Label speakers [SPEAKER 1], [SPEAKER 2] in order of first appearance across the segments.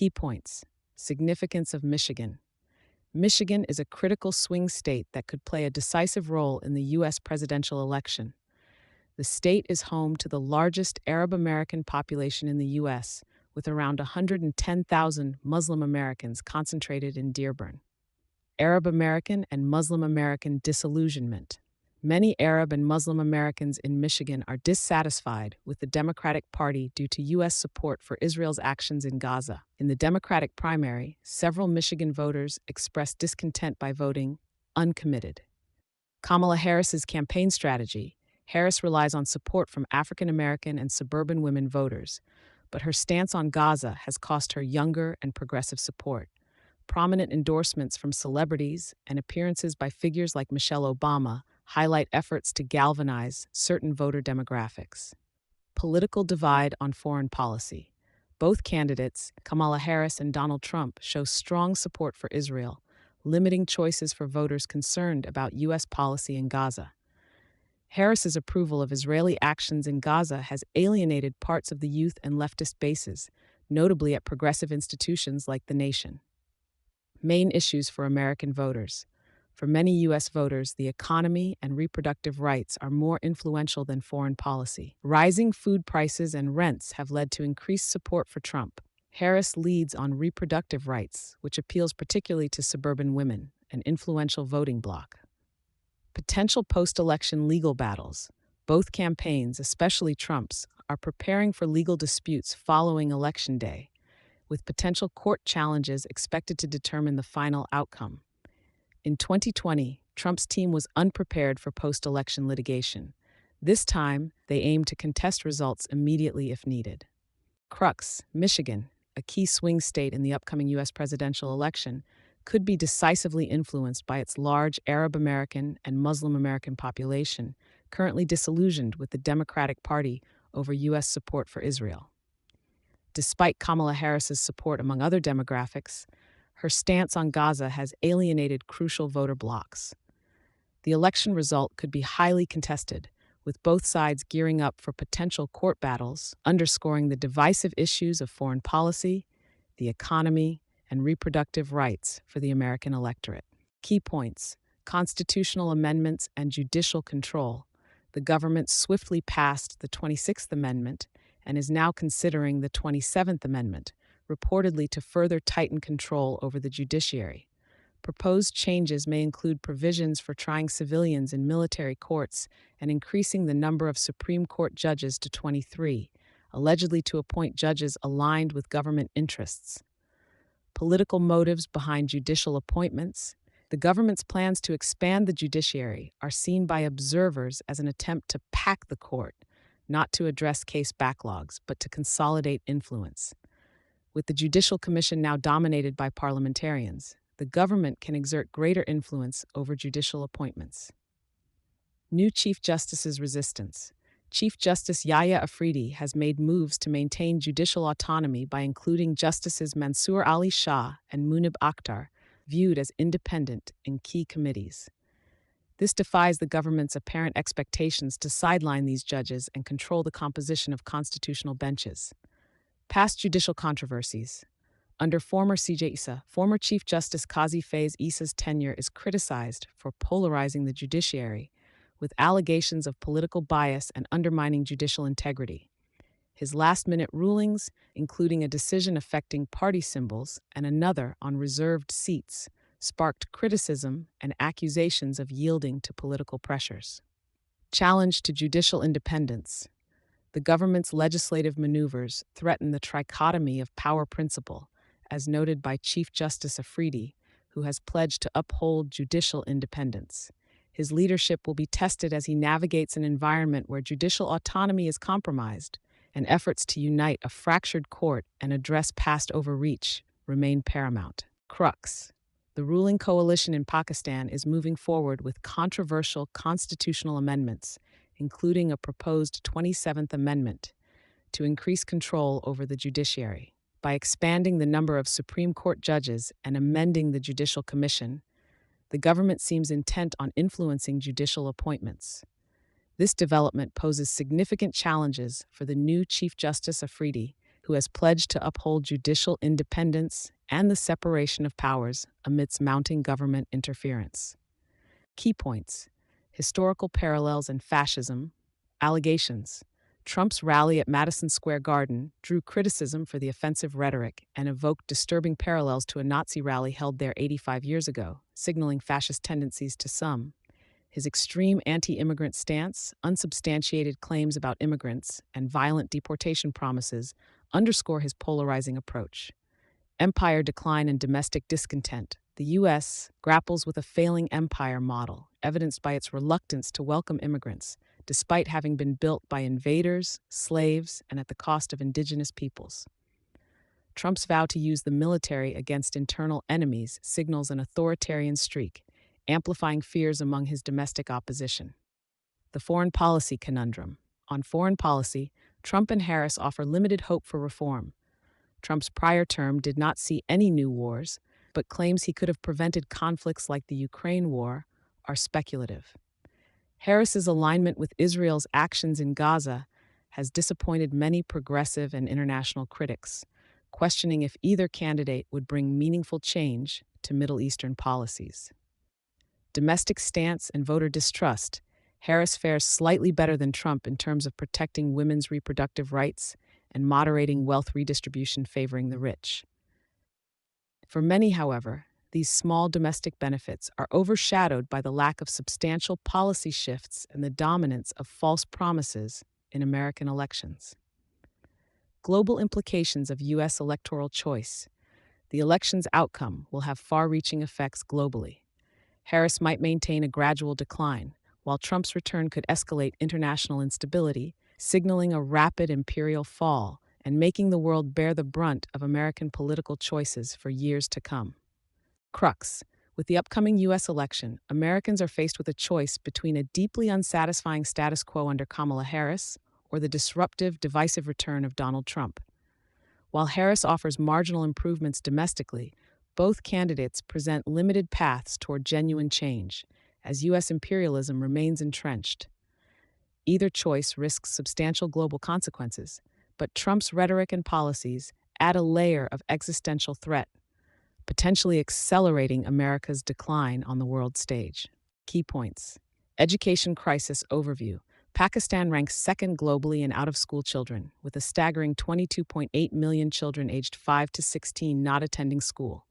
[SPEAKER 1] Key points. Significance of Michigan. Michigan is a critical swing state that could play a decisive role in the U.S. presidential election. The state is home to the largest Arab American population in the U.S., with around 110,000 Muslim Americans concentrated in Dearborn. Arab American and Muslim American disillusionment. Many Arab and Muslim Americans in Michigan are dissatisfied with the Democratic Party due to U.S. support for Israel's actions in Gaza. In the Democratic primary, several Michigan voters expressed discontent by voting uncommitted. Kamala Harris's campaign strategy. Harris relies on support from African American and suburban women voters, but her stance on Gaza has cost her younger and progressive support. Prominent endorsements from celebrities and appearances by figures like Michelle Obama highlight efforts to galvanize certain voter demographics. Political divide on foreign policy. Both candidates, Kamala Harris and Donald Trump, show strong support for Israel, limiting choices for voters concerned about U.S. policy in Gaza. Harris's approval of Israeli actions in Gaza has alienated parts of the youth and leftist bases, notably at progressive institutions like The Nation. Main issues for American voters. For many U.S. voters, the economy and reproductive rights are more influential than foreign policy. Rising food prices and rents have led to increased support for Trump. Harris leads on reproductive rights, which appeals particularly to suburban women, an influential voting bloc. Potential post-election legal battles. Both campaigns, especially Trump's, are preparing for legal disputes following Election Day, with potential court challenges expected to determine the final outcome. In 2020, Trump's team was unprepared for post-election litigation. This time, they aim to contest results immediately if needed. Crux, Michigan, a key swing state in the upcoming U.S. presidential election, could be decisively influenced by its large Arab American and Muslim American population, currently disillusioned with the Democratic Party over U.S. support for Israel. Despite Kamala Harris's support among other demographics, her stance on Gaza has alienated crucial voter blocs. The election result could be highly contested, with both sides gearing up for potential court battles, underscoring the divisive issues of foreign policy, the economy, and reproductive rights for the American electorate. Key points: constitutional amendments and judicial control. The government swiftly passed the 26th Amendment and is now considering the 27th Amendment, reportedly to further tighten control over the judiciary. Proposed changes may include provisions for trying civilians in military courts and increasing the number of Supreme Court judges to 23, allegedly to appoint judges aligned with government interests. Political motives behind judicial appointments. The government's plans to expand the judiciary are seen by observers as an attempt to pack the court, not to address case backlogs, but to consolidate influence. With the Judicial Commission now dominated by parliamentarians, the government can exert greater influence over judicial appointments. New Chief Justice's resistance. Chief Justice Yahya Afridi has made moves to maintain judicial autonomy by including Justices Mansour Ali Shah and Munib Akhtar, viewed as independent, in key committees. This defies the government's apparent expectations to sideline these judges and control the composition of constitutional benches. Past judicial controversies. Under former CJ Issa, former Chief Justice Qazi Faiz Issa's tenure is criticized for polarizing the judiciary, with allegations of political bias and undermining judicial integrity. His last-minute rulings, including a decision affecting party symbols and another on reserved seats, sparked criticism and accusations of yielding to political pressures. Challenge to judicial independence. The government's legislative maneuvers threaten the trichotomy of power principle, as noted by Chief Justice Afridi, who has pledged to uphold judicial independence. His leadership will be tested as he navigates an environment where judicial autonomy is compromised, and efforts to unite a fractured court and address past overreach remain paramount. Crux. The ruling coalition in Pakistan is moving forward with controversial constitutional amendments, including a proposed 27th Amendment, to increase control over the judiciary. By expanding the number of Supreme Court judges and amending the Judicial Commission, the government seems intent on influencing judicial appointments. This development poses significant challenges for the new Chief Justice Afridi, who has pledged to uphold judicial independence and the separation of powers amidst mounting government interference. Key points: historical parallels and fascism, allegations. Trump's rally at Madison Square Garden drew criticism for the offensive rhetoric and evoked disturbing parallels to a Nazi rally held there 85 years ago, signaling fascist tendencies to some. His extreme anti-immigrant stance, unsubstantiated claims about immigrants, and violent deportation promises underscore his polarizing approach. Empire decline and domestic discontent. The U.S. grapples with a failing empire model, evidenced by its reluctance to welcome immigrants, despite having been built by invaders, slaves, and at the cost of indigenous peoples. Trump's vow to use the military against internal enemies signals an authoritarian streak, amplifying fears among his domestic opposition. The foreign policy conundrum. On foreign policy, Trump and Harris offer limited hope for reform. Trump's prior term did not see any new wars, but claims he could have prevented conflicts like the Ukraine war are speculative. Harris's alignment with Israel's actions in Gaza has disappointed many progressive and international critics, questioning if either candidate would bring meaningful change to Middle Eastern policies. Domestic stance and voter distrust. Harris fares slightly better than Trump in terms of protecting women's reproductive rights and moderating wealth redistribution favoring the rich. For many, however, these small domestic benefits are overshadowed by the lack of substantial policy shifts and the dominance of false promises in American elections. Global implications of U.S. electoral choice. The election's outcome will have far-reaching effects globally. Harris might maintain a gradual decline, while Trump's return could escalate international instability, signaling a rapid imperial fall and making the world bear the brunt of American political choices for years to come. Crux. With the upcoming U.S. election, Americans are faced with a choice between a deeply unsatisfying status quo under Kamala Harris or the disruptive, divisive return of Donald Trump. While Harris offers marginal improvements domestically, both candidates present limited paths toward genuine change, as U.S. imperialism remains entrenched. Either choice risks substantial global consequences, but Trump's rhetoric and policies add a layer of existential threat, potentially accelerating America's decline on the world stage. Key points. Education crisis overview. Pakistan ranks second globally in out-of-school children, with a staggering 22.8 million children aged 5 to 16 not attending school.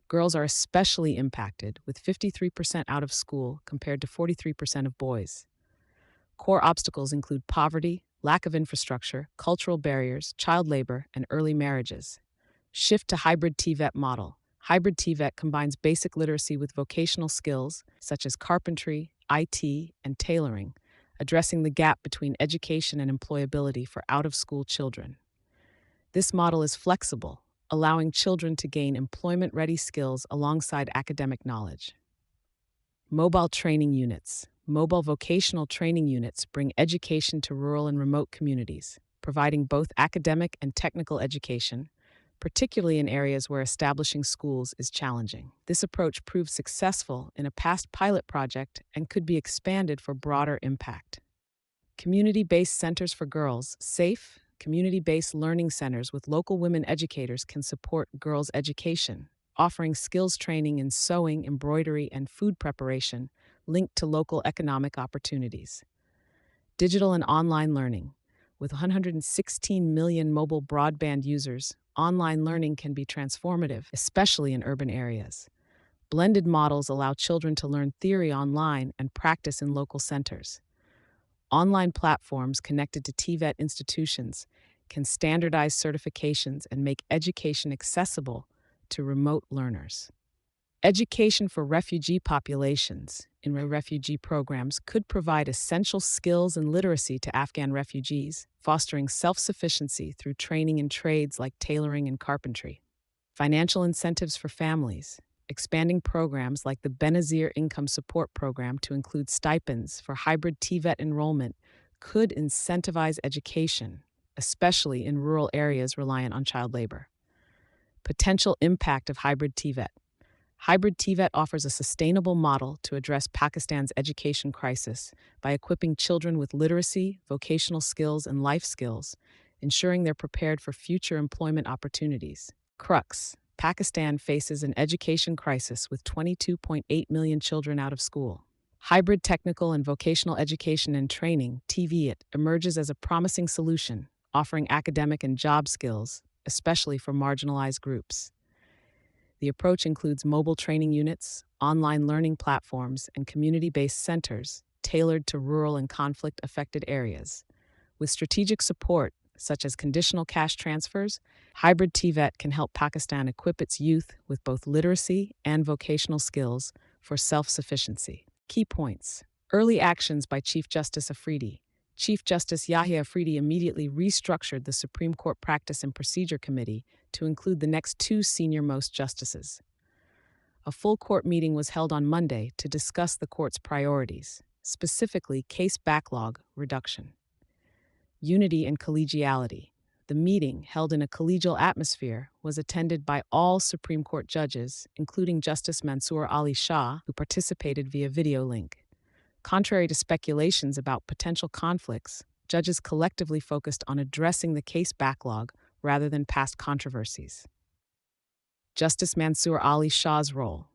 [SPEAKER 1] Girls are especially impacted, with 53% out of school compared to 43% of boys. Core obstacles include poverty, lack of infrastructure, cultural barriers, child labor, and early marriages. Shift to hybrid TVET model. Hybrid TVET combines basic literacy with vocational skills such as carpentry, IT, and tailoring, addressing the gap between education and employability for out-of-school children. This model is flexible, allowing children to gain employment-ready skills alongside academic knowledge. Mobile training units. Mobile vocational training units bring education to rural and remote communities, providing both academic and technical education, particularly in areas where establishing schools is challenging. This approach proved successful in a past pilot project and could be expanded for broader impact. Community-based centers for girls. SAFE, community-based learning centers with local women educators can support girls' education, offering skills training in sewing, embroidery, and food preparation linked to local economic opportunities. Digital and online learning. With 116 million mobile broadband users, online learning can be transformative, especially in urban areas. Blended models allow children to learn theory online and practice in local centers. Online platforms connected to TVET institutions can standardize certifications and make education accessible to remote learners. Education for refugee populations in refugee programs could provide essential skills and literacy to Afghan refugees, fostering self-sufficiency through training in trades like tailoring and carpentry. Financial incentives for families. Expanding programs like the Benazir Income Support Program to include stipends for hybrid TVET enrollment could incentivize education, especially in rural areas reliant on child labor. Potential impact of hybrid TVET. Hybrid TVET offers a sustainable model to address Pakistan's education crisis by equipping children with literacy, vocational skills, and life skills, ensuring they're prepared for future employment opportunities. Crux: Pakistan faces an education crisis with 22.8 million children out of school. Hybrid technical and vocational education and training (TVET) emerges as a promising solution, offering academic and job skills, especially for marginalized groups. The approach includes mobile training units, online learning platforms, and community-based centers tailored to rural and conflict-affected areas. With strategic support, such as conditional cash transfers, hybrid TVET can help Pakistan equip its youth with both literacy and vocational skills for self-sufficiency. Key points. Early actions by Chief Justice Afridi. Chief Justice Yahya Afridi immediately restructured the Supreme Court Practice and Procedure Committee to include the next two senior-most justices. A full court meeting was held on Monday to discuss the court's priorities, specifically case backlog reduction. Unity and collegiality. The meeting, held in a collegial atmosphere, was attended by all Supreme Court judges, including Justice Mansour Ali Shah, who participated via video link. Contrary to speculations about potential conflicts, judges collectively focused on addressing the case backlog rather than past controversies. Justice Mansour Ali Shah's role.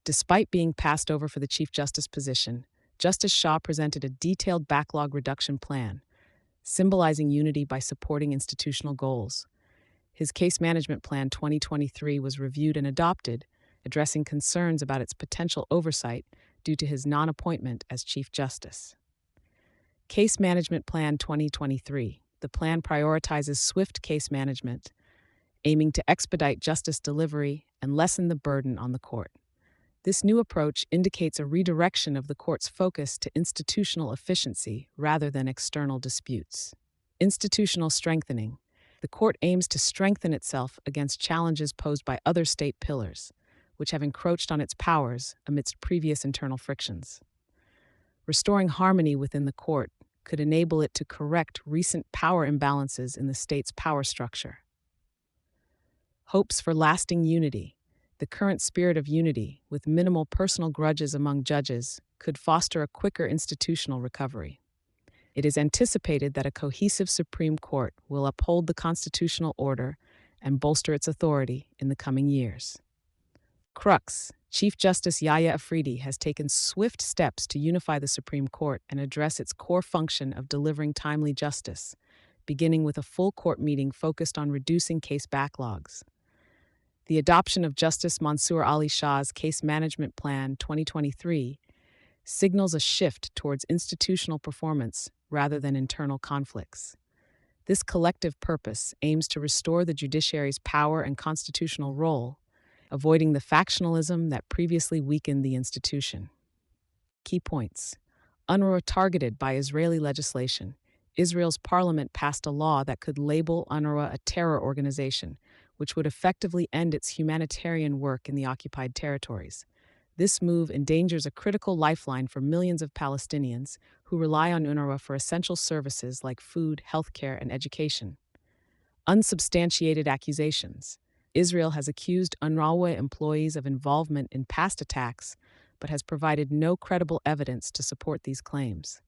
[SPEAKER 1] Despite being passed over for the Chief Justice position, Justice Shah presented a detailed backlog reduction plan, symbolizing unity by supporting institutional goals. His Case Management Plan 2023 was reviewed and adopted, addressing concerns about its potential oversight due to his non-appointment as Chief Justice. Case Management Plan 2023. The plan prioritizes swift case management, aiming to expedite justice delivery and lessen the burden on the court. This new approach indicates a redirection of the court's focus to institutional efficiency rather than external disputes. Institutional strengthening. The court aims to strengthen itself against challenges posed by other state pillars, which have encroached on its powers amidst previous internal frictions. Restoring harmony within the court could enable it to correct recent power imbalances in the state's power structure. Hopes for lasting unity. The current spirit of unity, with minimal personal grudges among judges, could foster a quicker institutional recovery. It is anticipated that a cohesive Supreme Court will uphold the constitutional order and bolster its authority in the coming years. Crux: Chief Justice Yahya Afridi has taken swift steps to unify the Supreme Court and address its core function of delivering timely justice, beginning with a full court meeting focused on reducing case backlogs. The adoption of Justice Mansour Ali Shah's Case Management Plan 2023 signals a shift towards institutional performance rather than internal conflicts. This collective purpose aims to restore the judiciary's power and constitutional role, avoiding the factionalism that previously weakened the institution. Key points. UNRWA targeted by Israeli legislation. Israel's parliament passed a law that could label UNRWA a terror organization, which would effectively end its humanitarian work in the occupied territories. This move endangers a critical lifeline for millions of Palestinians who rely on UNRWA for essential services like food, healthcare, and education. Unsubstantiated accusations. Israel has accused UNRWA employees of involvement in past attacks, but has provided no credible evidence to support these claims.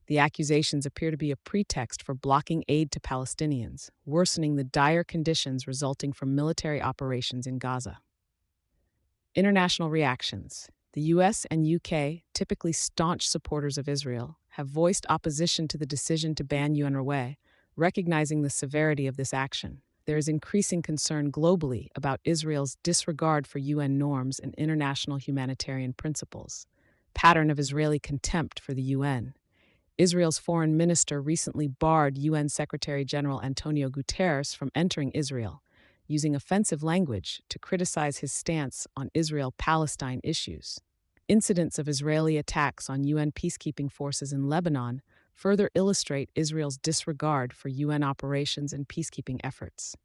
[SPEAKER 1] The accusations appear to be a pretext for blocking aid to Palestinians, worsening the dire conditions resulting from military operations in Gaza. International reactions. The US and UK, typically staunch supporters of Israel, have voiced opposition to the decision to ban UNRWA, recognizing the severity of this action. There is increasing concern globally about Israel's disregard for UN norms and international humanitarian principles. Pattern of Israeli contempt for the UN. Israel's foreign minister recently barred UN Secretary-General Antonio Guterres from entering Israel, using offensive language to criticize his stance on Israel-Palestine issues. Incidents of Israeli attacks on UN peacekeeping forces in Lebanon further illustrate Israel's disregard for UN operations and peacekeeping efforts.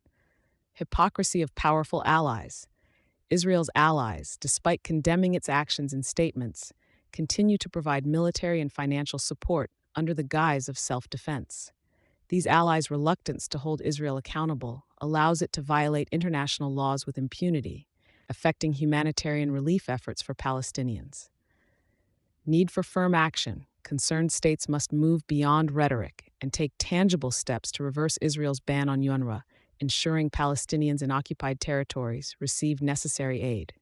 [SPEAKER 1] Hypocrisy of powerful allies. Israel's allies, despite condemning its actions in statements, continue to provide military and financial support under the guise of self-defense. These allies' reluctance to hold Israel accountable allows it to violate international laws with impunity, affecting humanitarian relief efforts for Palestinians. Need for firm action. Concerned states must move beyond rhetoric and take tangible steps to reverse Israel's ban on UNRWA, ensuring Palestinians in occupied territories receive necessary aid.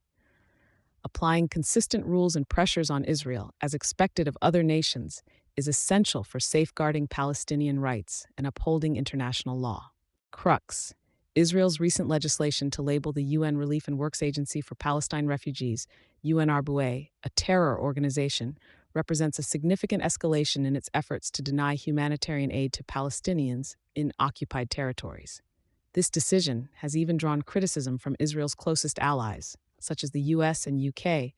[SPEAKER 1] Applying consistent rules and pressures on Israel, as expected of other nations, is essential for safeguarding Palestinian rights and upholding international law. Crux: Israel's recent legislation to label the UN Relief and Works Agency for Palestine Refugees, UNRWA, a terror organization, represents a significant escalation in its efforts to deny humanitarian aid to Palestinians in occupied territories. This decision has even drawn criticism from Israel's closest allies, such as the US and UK,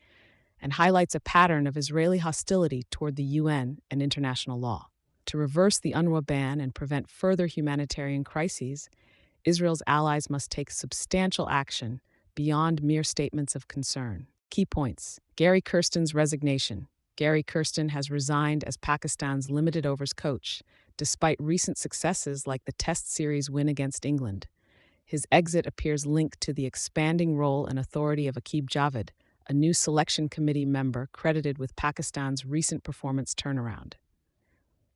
[SPEAKER 1] and highlights a pattern of Israeli hostility toward the UN and international law. To reverse the UNRWA ban and prevent further humanitarian crises, Israel's allies must take substantial action beyond mere statements of concern. Key points: Gary Kirsten's resignation. Gary Kirsten has resigned as Pakistan's limited overs coach, despite recent successes like the Test Series win against England. His exit appears linked to the expanding role and authority of Aqib Javed, a new selection committee member credited with Pakistan's recent performance turnaround.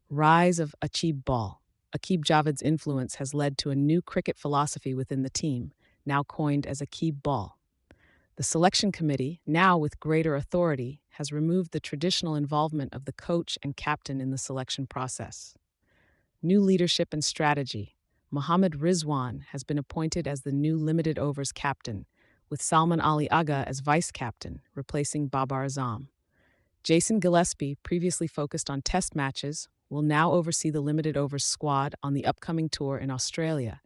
[SPEAKER 1] Rise of Aqib Ball. Aqib Javed's influence has led to a new cricket philosophy within the team, now coined as Aqib Ball. The selection committee, now with greater authority, has removed the traditional involvement of the coach and captain in the selection process. New leadership and strategy. Mohammad Rizwan has been appointed as the new limited overs captain, with Salman Ali Agha as vice captain, replacing Babar Azam. Jason Gillespie, previously focused on test matches, will now oversee the limited overs squad on the upcoming tour in Australia,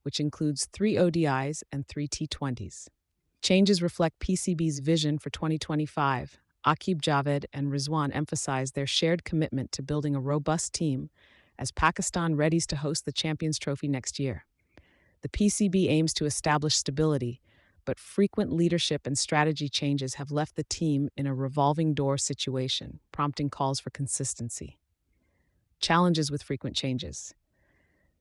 [SPEAKER 1] which includes 3 ODIs and 3 T20s. Changes reflect PCB's vision for 2025. Aqib Javed and Rizwan emphasize their shared commitment to building a robust team as Pakistan readies to host the Champions Trophy next year. The PCB aims to establish stability, but frequent leadership and strategy changes have left the team in a revolving door situation, prompting calls for consistency. Challenges with frequent changes.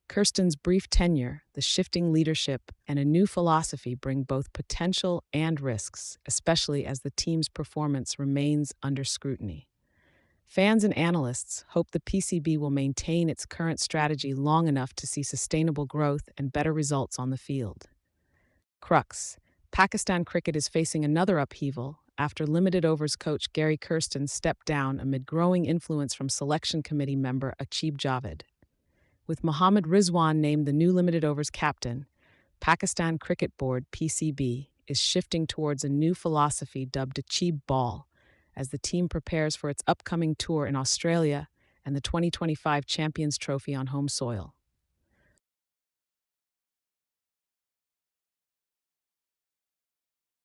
[SPEAKER 1] Kirsten's brief tenure, the shifting leadership, and a new philosophy bring both potential and risks, especially as the team's performance remains under scrutiny. Fans and analysts hope the PCB will maintain its current strategy long enough to see sustainable growth and better results on the field. Crux: Pakistan cricket is facing another upheaval after limited overs coach Gary Kirsten stepped down amid growing influence from selection committee member Aqib Javed. With Mohammad Rizwan named the new limited overs captain, Pakistan Cricket Board (PCB) is shifting towards a new philosophy dubbed Aqib Ball, as the team prepares for its upcoming tour in Australia and the 2025 Champions Trophy on home soil.